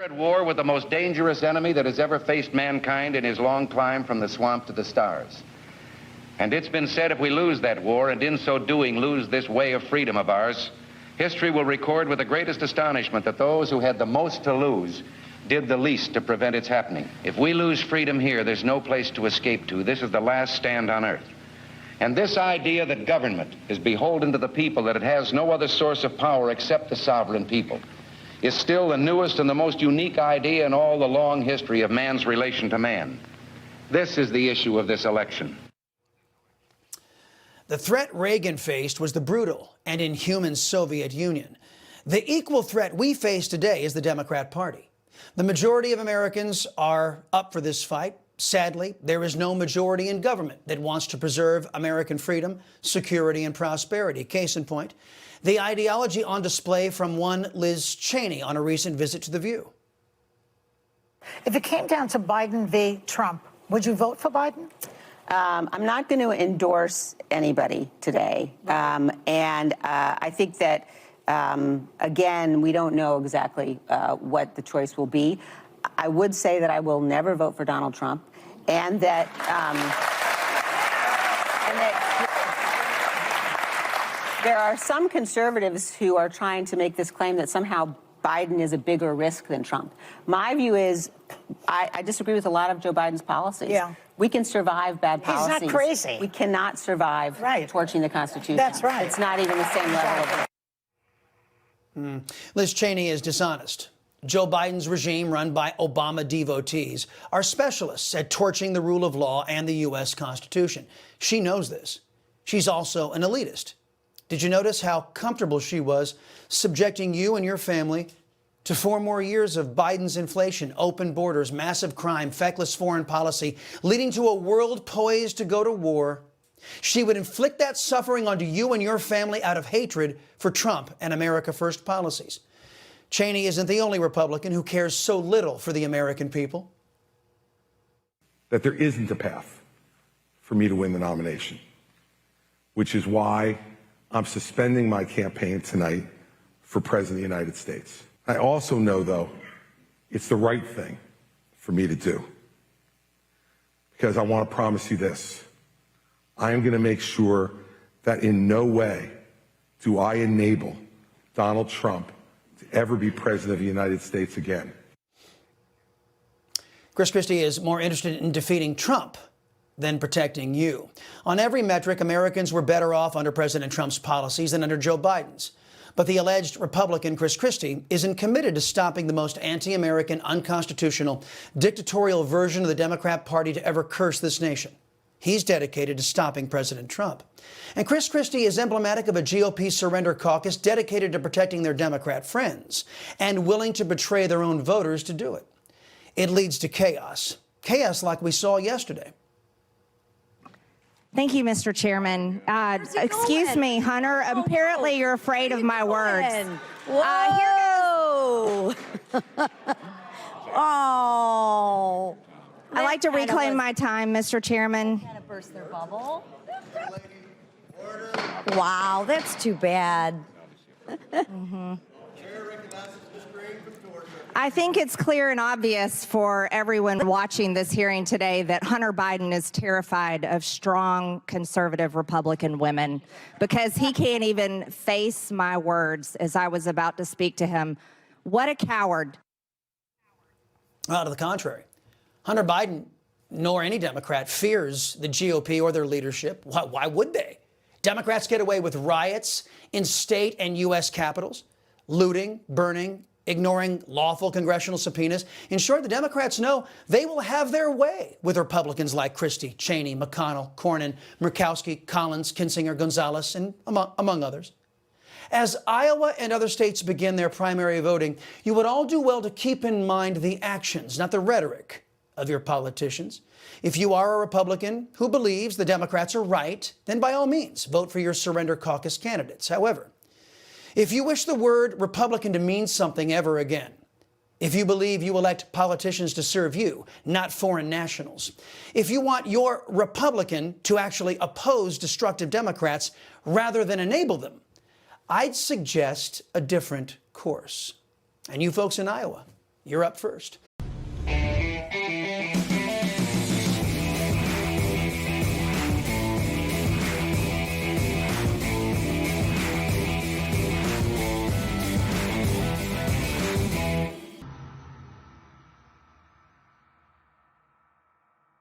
At war with the most dangerous enemy that has ever faced mankind in his long climb from the swamp to the stars. And it's been said if we lose that war, and in so doing lose this way of freedom of ours, history will record with the greatest astonishment that those who had the most to lose did the least to prevent its happening. If we lose freedom here, there's no place to escape to. This is the last stand on earth. And this idea that government is beholden to the people, that it has no other source of power except the sovereign people, is still the newest and the most unique idea in all the long history of man's relation to man. This is the issue of this election. The threat Reagan faced was the brutal and inhuman Soviet Union. The equal threat we face today is the Democrat Party. The majority of Americans are up for this fight. Sadly, there is no majority in government that wants to preserve American freedom, security, and prosperity. Case in point, the ideology on display from one Liz Cheney on a recent visit to The View. If it came down to Biden v. Trump, would you vote for Biden? I'm not going to endorse anybody today. I think that, again, we don't know exactly what the choice will be. I would say that I will never vote for Donald Trump, and that there are some conservatives who are trying to make this claim that somehow Biden is a bigger risk than Trump. My view is I disagree with a lot of Joe Biden's policies. Yeah. We can survive bad policies. He's not crazy. We cannot survive torching the Constitution. That's right. It's not even the same level of... Liz Cheney is dishonest. Joe Biden's regime, run by Obama devotees, are specialists at torching the rule of law and the U.S. Constitution. She knows this. She's also an elitist. Did you notice how comfortable she was subjecting you and your family to 4 more years of Biden's inflation, open borders, massive crime, feckless foreign policy, leading to a world poised to go to war? She would inflict that suffering onto you and your family out of hatred for Trump and America First policies. Cheney isn't the only Republican who cares so little for the American people. That there isn't a path for me to win the nomination, which is why I'm suspending my campaign tonight for President of the United States. I also know, though, it's the right thing for me to do, because I want to promise you this. I am going to make sure that in no way do I enable Donald Trump to ever be President of the United States again. Chris Christie is more interested in defeating Trump than protecting you. On every metric, Americans were better off under President Trump's policies than under Joe Biden's. But the alleged Republican Chris Christie isn't committed to stopping the most anti-American, unconstitutional, dictatorial version of the Democrat Party to ever curse this nation. He's dedicated to stopping President Trump. And Chris Christie is emblematic of a GOP surrender caucus dedicated to protecting their Democrat friends and willing to betray their own voters to do it. It leads to chaos. Chaos like we saw yesterday. Thank you, Mr. Chairman. Excuse me, Hunter. Apparently you're afraid of my words. Whoa! Oh. I'd like to reclaim my time, Mr. Chairman. Kind of burst their bubble. Wow, that's too bad. I think it's clear and obvious for everyone watching this hearing today that Hunter Biden is terrified of strong, conservative Republican women because he can't even face my words as I was about to speak to him. What a coward. Well, to the contrary. Hunter Biden, nor any Democrat, fears the GOP or their leadership. Why would they? Democrats get away with riots in state and U.S. capitals, looting, burning, ignoring lawful congressional subpoenas. In short, the Democrats know they will have their way with Republicans like Christie, Cheney, McConnell, Cornyn, Murkowski, Collins, Kinzinger, Gonzalez, and among others. As Iowa and other states begin their primary voting, you would all do well to keep in mind the actions, not the rhetoric, of your politicians. If you are a Republican who believes the Democrats are right, then by all means, vote for your surrender caucus candidates. However, if you wish the word Republican to mean something ever again, if you believe you elect politicians to serve you, not foreign nationals, if you want your Republican to actually oppose destructive Democrats rather than enable them, I'd suggest a different course. And you folks in Iowa, You're up first.